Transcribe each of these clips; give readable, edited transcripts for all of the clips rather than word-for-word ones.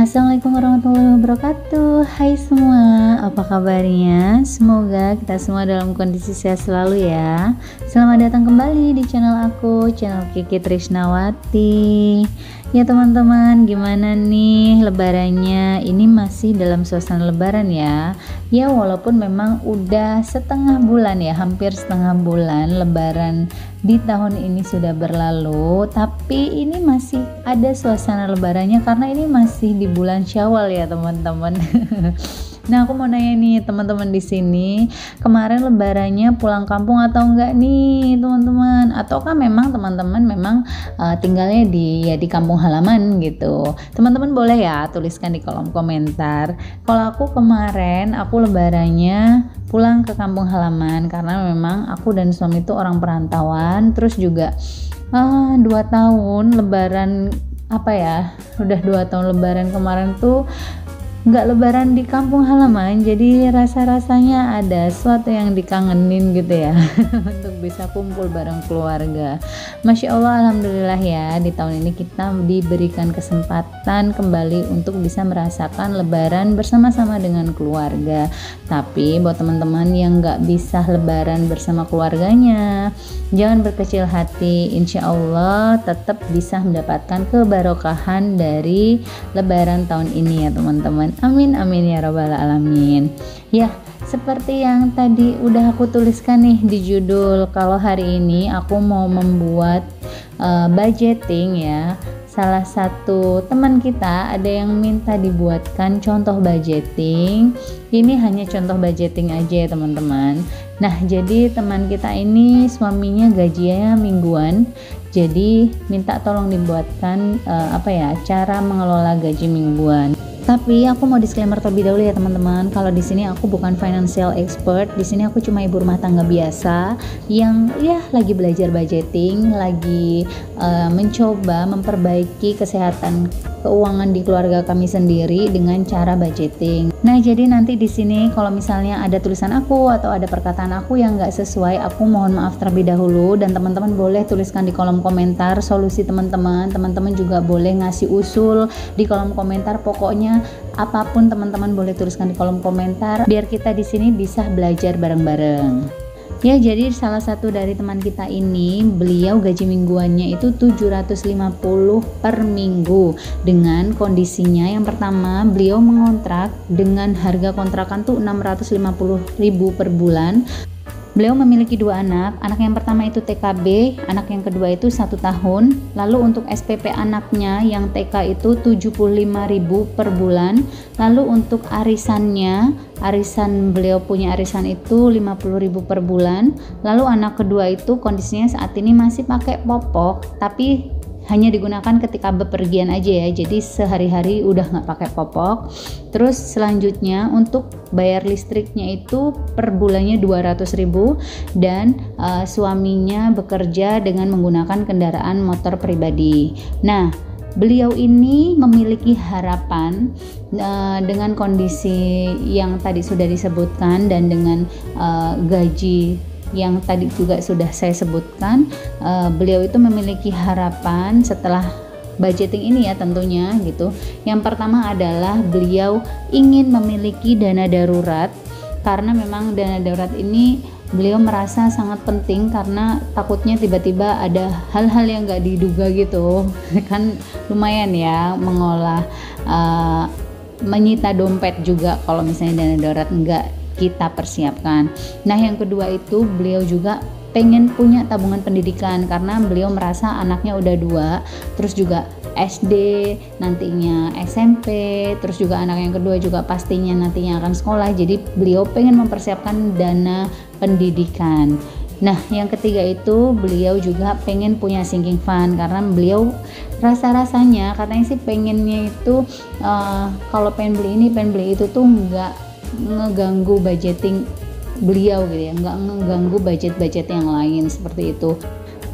Assalamualaikum warahmatullahi wabarakatuh. Hai semua, apa kabarnya? Semoga kita semua dalam kondisi sehat selalu ya. Selamat datang kembali di channel aku, channel Kiki Trisnawati. Ya teman-teman, gimana nih lebarannya? Ini masih dalam suasana lebaran ya. Ya walaupun memang udah setengah bulan ya, hampir setengah bulan lebaran di tahun ini sudah berlalu, tapi ini masih ada suasana lebarannya karena ini masih di bulan Syawal ya teman-teman. Nah, aku mau nanya nih teman-teman di sini, kemarin lebarannya pulang kampung atau enggak nih, teman-teman? Ataukah memang teman-teman tinggalnya di kampung halaman gitu? Teman-teman boleh ya tuliskan di kolom komentar. Kalau aku kemarin aku lebarannya pulang ke kampung halaman karena memang aku dan suami itu orang perantauan, terus juga 2 tahun lebaran udah 2 tahun lebaran kemarin tuh nggak lebaran di kampung halaman, jadi rasa-rasanya ada sesuatu yang dikangenin gitu ya. Untuk bisa kumpul bareng keluarga. Masya Allah, alhamdulillah ya, di tahun ini kita diberikan kesempatan kembali untuk bisa merasakan lebaran bersama-sama dengan keluarga. Tapi buat teman-teman yang nggak bisa lebaran bersama keluarganya, jangan berkecil hati, insya Allah tetap bisa mendapatkan kebarokahan dari lebaran tahun ini ya teman-teman. Amin amin ya rabbal alamin. Ya, seperti yang tadi udah aku tuliskan nih di judul, kalau hari ini aku mau membuat budgeting ya. Salah satu teman kita ada yang minta dibuatkan contoh budgeting. Ini hanya contoh budgeting aja ya teman-teman. Nah, jadi teman kita ini suaminya gajinya mingguan. Jadi minta tolong dibuatkan cara mengelola gaji mingguan. Tapi aku mau disclaimer terlebih dahulu ya teman-teman. Kalau di sini aku bukan financial expert. Di sini aku cuma ibu rumah tangga biasa yang ya lagi belajar budgeting, lagi mencoba memperbaiki kesehatan keuangan di keluarga kami sendiri dengan cara budgeting. Nah, jadi nanti di sini kalau misalnya ada tulisan aku atau ada perkataan aku yang nggak sesuai, aku mohon maaf terlebih dahulu, dan teman-teman boleh tuliskan di kolom komentar solusi teman-teman. Teman-teman juga boleh ngasih usul di kolom komentar. Pokoknya apapun teman-teman boleh tuliskan di kolom komentar biar kita di sini bisa belajar bareng-bareng. Ya, jadi salah satu dari teman kita ini, beliau gaji mingguannya itu 750 per minggu. Dengan kondisinya yang pertama, beliau mengontrak dengan harga kontrakan tuh 650.000 per bulan. Beliau memiliki 2 anak yang pertama itu TKB, anak yang kedua itu 1 tahun. Lalu untuk SPP anaknya yang TK itu 75.000 per bulan. Lalu untuk arisan beliau punya arisan itu 50.000 per bulan. Lalu anak kedua itu kondisinya saat ini masih pakai popok, tapi hanya digunakan ketika bepergian aja ya, jadi sehari-hari udah nggak pakai popok. Terus selanjutnya untuk bayar listriknya itu per bulannya 200.000, dan suaminya bekerja dengan menggunakan kendaraan motor pribadi. Nah, beliau ini memiliki harapan dengan kondisi yang tadi sudah disebutkan dan dengan gaji yang tadi juga sudah saya sebutkan, beliau itu memiliki harapan setelah budgeting ini ya tentunya gitu. Yang pertama adalah beliau ingin memiliki dana darurat, karena memang dana darurat ini beliau merasa sangat penting karena takutnya tiba-tiba ada hal-hal yang gak diduga gitu. Kan lumayan ya mengolah menyita dompet juga kalau misalnya dana darurat enggak kita persiapkan. Nah, yang kedua itu beliau juga pengen punya tabungan pendidikan karena beliau merasa anaknya udah 2, terus juga SD, nantinya SMP, terus juga anak yang kedua juga pastinya nantinya akan sekolah. Jadi beliau pengen mempersiapkan dana pendidikan. Nah, yang ketiga itu beliau juga pengen punya sinking fund karena beliau rasa-rasanya katanya sih pengennya itu kalau pengen beli ini pengen beli itu tuh nggak ngeganggu budgeting beliau gitu ya, nggak ngeganggu budget yang lain seperti itu.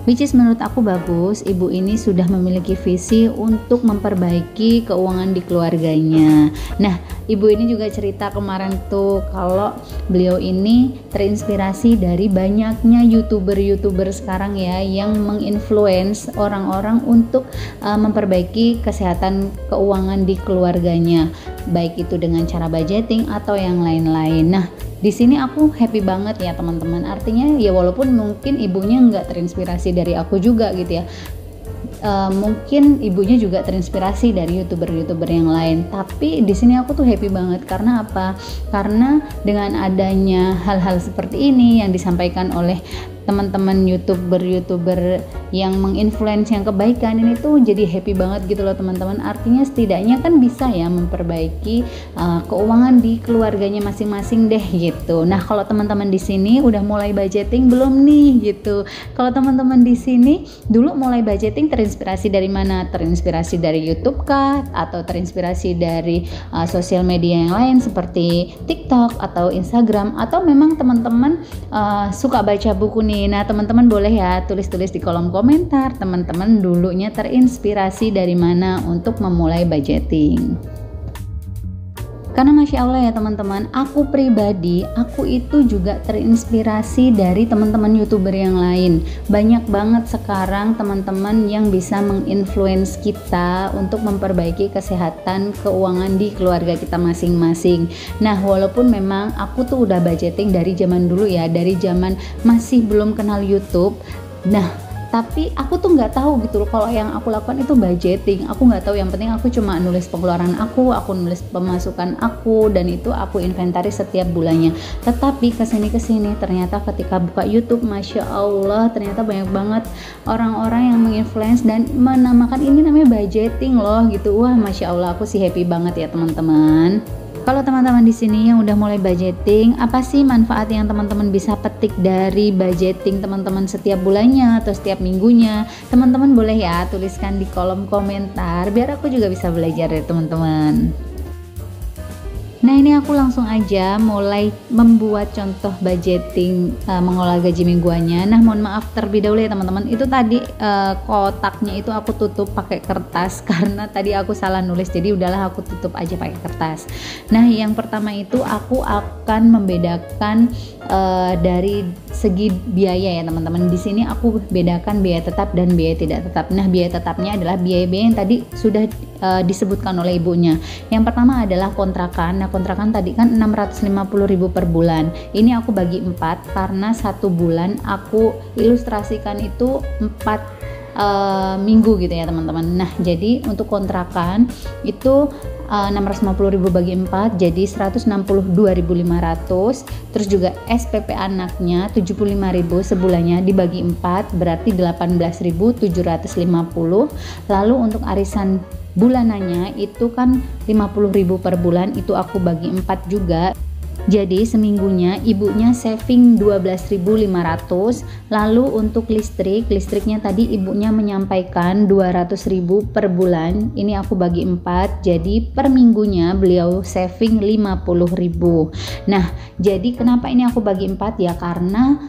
Which is menurut aku bagus, ibu ini sudah memiliki visi untuk memperbaiki keuangan di keluarganya. Nah, ibu ini juga cerita kemarin tuh kalau beliau ini terinspirasi dari banyaknya youtuber sekarang ya yang menginfluence orang-orang untuk memperbaiki kesehatan keuangan di keluarganya, baik itu dengan cara budgeting atau yang lain-lain. Nah, di sini aku happy banget ya teman-teman. Artinya ya walaupun mungkin ibunya nggak terinspirasi dari aku juga gitu ya, mungkin ibunya juga terinspirasi dari youtuber yang lain. Tapi di sini aku tuh happy banget karena apa? Karena dengan adanya hal-hal seperti ini yang disampaikan oleh teman-teman youtuber yang menginfluence yang kebaikan ini tuh jadi happy banget gitu loh teman-teman. Artinya setidaknya kan bisa ya memperbaiki keuangan di keluarganya masing-masing deh gitu. Nah, kalau teman-teman di sini udah mulai budgeting belum nih gitu? Kalau teman-teman di sini dulu mulai budgeting terinspirasi dari mana? Terinspirasi dari YouTube kah? Atau terinspirasi dari sosial media yang lain seperti TikTok atau Instagram? Atau memang teman-teman suka baca buku nih? Nah, teman-teman boleh ya tulis-tulis di kolom komentar teman-teman dulunya terinspirasi dari mana untuk memulai budgeting. Karena Masya Allah ya teman-teman, aku pribadi, aku itu juga terinspirasi dari teman-teman youtuber yang lain. Banyak banget sekarang teman-teman yang bisa menginfluence kita untuk memperbaiki kesehatan keuangan di keluarga kita masing-masing. Nah, walaupun memang aku tuh udah budgeting dari zaman dulu ya, dari zaman masih belum kenal YouTube. Nah, tapi aku tuh nggak tahu gitu loh kalau yang aku lakukan itu budgeting. Aku nggak tahu, yang penting aku cuma nulis pengeluaran aku nulis pemasukan aku, dan itu aku inventaris setiap bulannya. Tetapi kesini ternyata ketika buka YouTube, Masya Allah, ternyata banyak banget orang-orang yang menginfluence dan menamakan ini namanya budgeting loh gitu. Wah, Masya Allah, aku sih happy banget ya teman-teman. Kalau teman-teman di sini yang udah mulai budgeting, apa sih manfaat yang teman-teman bisa petik dari budgeting teman-teman setiap bulannya atau setiap minggunya? Teman-teman boleh ya tuliskan di kolom komentar biar aku juga bisa belajar dari teman-teman. Nah, ini aku langsung aja mulai membuat contoh budgeting mengolah gaji mingguannya. Nah, mohon maaf terlebih dahulu ya teman-teman. Itu tadi kotaknya itu aku tutup pakai kertas karena tadi aku salah nulis. Jadi udahlah aku tutup aja pakai kertas. Nah, yang pertama itu aku akan membedakan dari segi biaya ya teman-teman. Di sini aku bedakan biaya tetap dan biaya tidak tetap. Nah, biaya tetapnya adalah biaya-biaya yang tadi sudah disebutkan oleh ibunya. Yang pertama adalah kontrakan. Nah, kontrakan tadi kan 650.000 per bulan. Ini aku bagi 4 karena satu bulan aku ilustrasikan itu 4 minggu gitu ya teman-teman. Nah, jadi untuk kontrakan itu 650.000 bagi 4 jadi 162.500. Terus juga SPP anaknya 75.000 sebulannya dibagi 4 berarti 18.750. Lalu untuk arisan bulanannya itu kan 50.000 per bulan, itu aku bagi 4 juga. Jadi seminggunya ibunya saving 12.500. Lalu untuk listriknya tadi ibunya menyampaikan 200.000 per bulan. Ini aku bagi 4. Jadi per minggunya beliau saving 50.000. Nah, jadi kenapa ini aku bagi 4 ya? Karena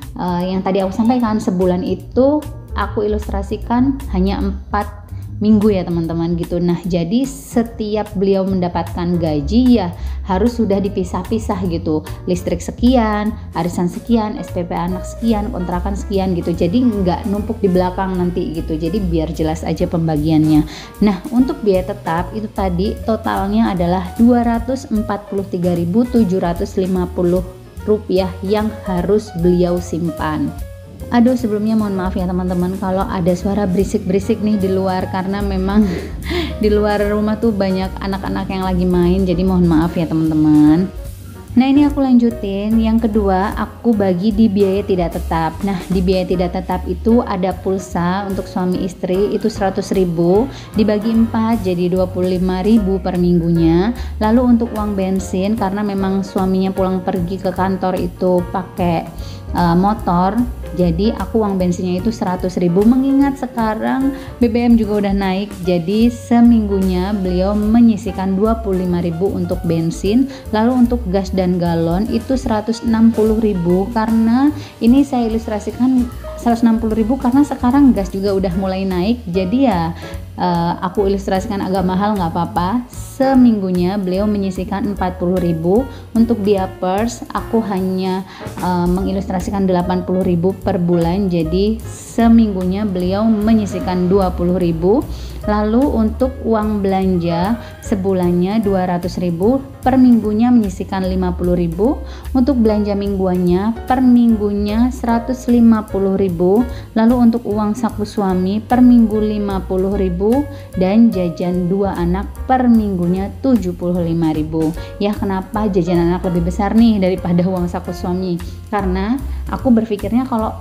yang tadi aku sampaikan sebulan itu aku ilustrasikan hanya 4 minggu ya teman-teman gitu. Nah, jadi setiap beliau mendapatkan gaji ya harus sudah dipisah-pisah gitu. Listrik sekian, arisan sekian, SPP anak sekian, kontrakan sekian gitu. Jadi nggak numpuk di belakang nanti gitu. Jadi biar jelas aja pembagiannya. Nah, untuk biaya tetap itu tadi totalnya adalah 243.750 rupiah yang harus beliau simpan. Aduh, sebelumnya mohon maaf ya teman-teman kalau ada suara berisik-berisik nih di luar, karena memang di luar rumah tuh banyak anak-anak yang lagi main, jadi mohon maaf ya teman-teman. Nah, ini aku lanjutin. Yang kedua, aku bagi di biaya tidak tetap. Nah, di biaya tidak tetap itu ada pulsa untuk suami istri itu 100.000 dibagi 4 jadi 25.000 per minggunya. Lalu untuk uang bensin karena memang suaminya pulang pergi ke kantor itu pakai motor, jadi aku uang bensinnya itu 100.000. Mengingat sekarang BBM juga udah naik, jadi seminggunya beliau menyisihkan 25.000 untuk bensin. Lalu untuk gas dan galon itu 160.000, karena ini saya ilustrasikan 160.000 karena sekarang gas juga udah mulai naik, jadi ya aku ilustrasikan agak mahal nggak apa-apa. Seminggunya beliau menyisihkan 40.000. Untuk diapers aku hanya mengilustrasikan 80.000 per bulan, jadi seminggunya beliau menyisihkan 20.000. Lalu untuk uang belanja sebulannya 200.000, per minggunya menyisihkan 50.000. Untuk belanja mingguannya per minggunya 150.000. Lalu untuk uang saku suami per minggu 50.000 dan jajan 2 anak per minggunya 75.000. Ya, kenapa jajan anak lebih besar nih daripada uang saku suami? Karena aku berpikirnya kalau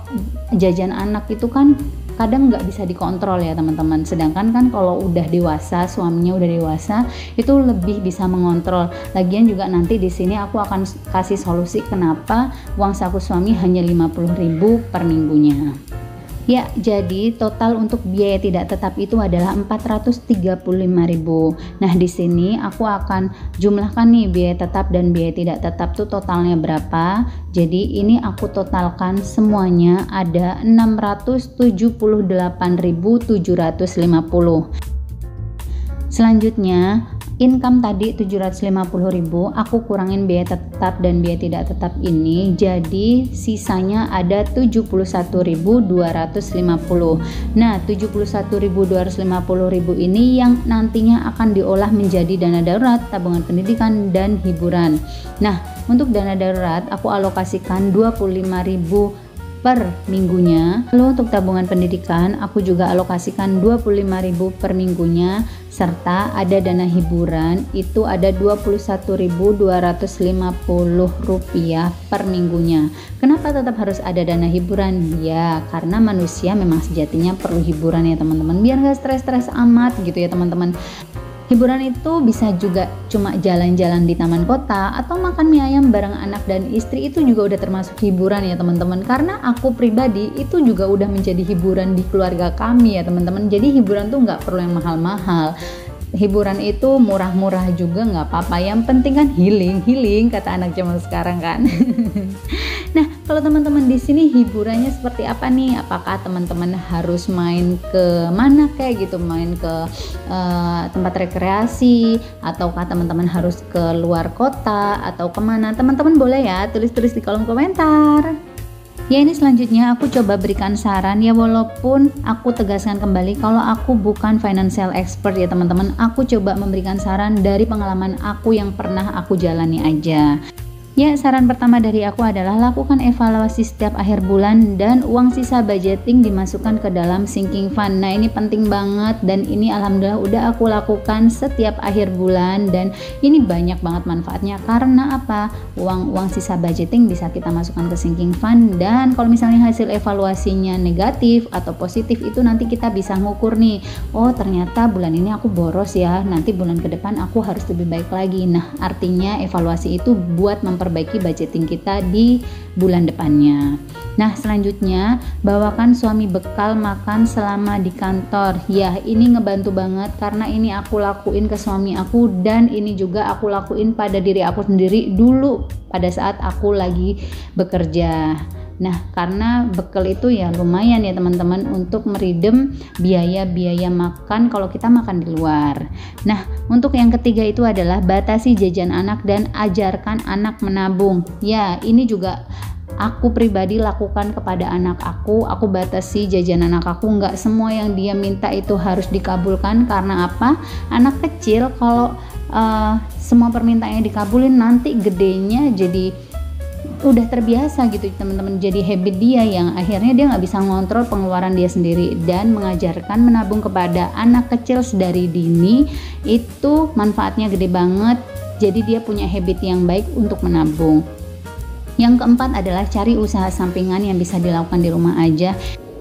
jajan anak itu kan kadang nggak bisa dikontrol ya teman-teman, sedangkan kan kalau udah dewasa, suaminya udah dewasa, itu lebih bisa mengontrol. Lagian juga nanti di sini aku akan kasih solusi kenapa uang saku suami hanya 50.000 per minggunya. Ya, jadi total untuk biaya tidak tetap itu adalah 435.000. Nah, di sini aku akan jumlahkan nih biaya tetap dan biaya tidak tetap tuh totalnya berapa. Jadi ini aku totalkan semuanya ada 678.750. Selanjutnya income tadi 750.000, aku kurangin biaya tetap dan biaya tidak tetap ini, jadi sisanya ada 71.250. Nah, 71.250.000 ini yang nantinya akan diolah menjadi dana darurat, tabungan pendidikan, dan hiburan. Nah, untuk dana darurat aku alokasikan 25.000 per minggunya. Lalu untuk tabungan pendidikan aku juga alokasikan 25.000 per minggunya, serta ada dana hiburan itu ada 21.250 rupiah per minggunya. Kenapa tetap harus ada dana hiburan? Ya, karena manusia memang sejatinya perlu hiburan ya teman-teman, biar gak stres-stres amat gitu ya teman-teman. Hiburan itu bisa juga cuma jalan-jalan di taman kota atau makan mie ayam bareng anak dan istri, itu juga udah termasuk hiburan ya teman-teman. Karena aku pribadi itu juga udah menjadi hiburan di keluarga kami ya teman-teman. Jadi hiburan tuh nggak perlu yang mahal-mahal. Hiburan itu murah-murah juga nggak apa-apa, yang penting kan healing kata anak zaman sekarang kan. Nah, kalau teman-teman di sini hiburannya seperti apa nih? Apakah teman-teman harus main ke mana kayak gitu, main ke tempat rekreasi, ataukah teman-teman harus ke luar kota atau kemana? Teman-teman boleh ya tulis-tulis di kolom komentar. Ya, ini selanjutnya aku coba berikan saran ya, walaupun aku tegaskan kembali kalau aku bukan financial expert ya teman-teman. Aku coba memberikan saran dari pengalaman aku yang pernah aku jalani aja. Ya, saran pertama dari aku adalah lakukan evaluasi setiap akhir bulan dan uang sisa budgeting dimasukkan ke dalam sinking fund. Nah, ini penting banget dan ini alhamdulillah udah aku lakukan setiap akhir bulan dan ini banyak banget manfaatnya. Karena apa? Uang sisa budgeting bisa kita masukkan ke sinking fund, dan kalau misalnya hasil evaluasinya negatif atau positif itu nanti kita bisa ngukur nih, oh ternyata bulan ini aku boros ya, nanti bulan ke depan aku harus lebih baik lagi. Nah, artinya evaluasi itu buat memperbaiki budgeting kita di bulan depannya. Nah, selanjutnya bawakan suami bekal makan selama di kantor. Ya, ini ngebantu banget karena ini aku lakuin ke suami aku dan ini juga aku lakuin pada diri aku sendiri dulu pada saat aku lagi bekerja. Nah, karena bekal itu ya lumayan ya teman-teman untuk meridem biaya-biaya makan kalau kita makan di luar. Nah, untuk yang ketiga itu adalah batasi jajan anak dan ajarkan anak menabung. Ya, ini juga aku pribadi lakukan kepada anak aku batasi jajan anak aku, nggak semua yang dia minta itu harus dikabulkan. Karena apa? Anak kecil kalau semua permintaannya dikabulin, nanti gedenya jadi udah terbiasa gitu teman-teman, jadi habit dia yang akhirnya dia nggak bisa ngontrol pengeluaran dia sendiri. Dan mengajarkan menabung kepada anak kecil sedari dini itu manfaatnya gede banget, jadi dia punya habit yang baik untuk menabung. Yang keempat adalah cari usaha sampingan yang bisa dilakukan di rumah aja.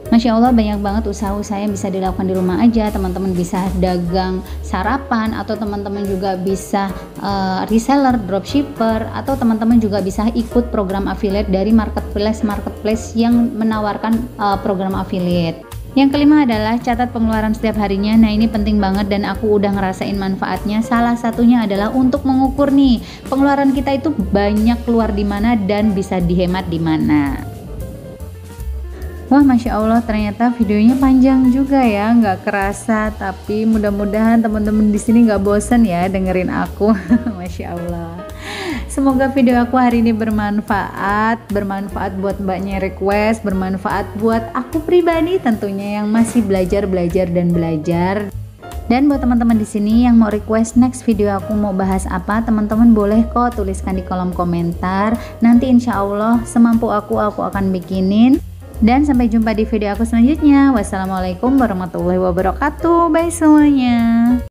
Masya Allah, banyak banget usaha-usaha yang bisa dilakukan di rumah aja. Teman-teman bisa dagang sarapan, atau teman-teman juga bisa reseller, dropshipper, atau teman-teman juga bisa ikut program affiliate dari marketplace yang menawarkan program affiliate. Yang kelima adalah catat pengeluaran setiap harinya. Nah, ini penting banget dan aku udah ngerasain manfaatnya. Salah satunya adalah untuk mengukur nih pengeluaran kita itu banyak keluar di mana dan bisa dihemat di mana. Wah, Masya Allah, ternyata videonya panjang juga ya, nggak kerasa. Tapi mudah-mudahan teman-teman di sini nggak bosan ya dengerin aku. Masya Allah. Semoga video aku hari ini bermanfaat buat mbaknya request, bermanfaat buat aku pribadi tentunya yang masih belajar dan belajar. Dan buat teman-teman di sini yang mau request next video aku mau bahas apa, teman-teman boleh kok tuliskan di kolom komentar. Nanti insya Allah semampu aku akan bikinin. Dan sampai jumpa di video aku selanjutnya. Wassalamualaikum warahmatullahi wabarakatuh. Bye semuanya.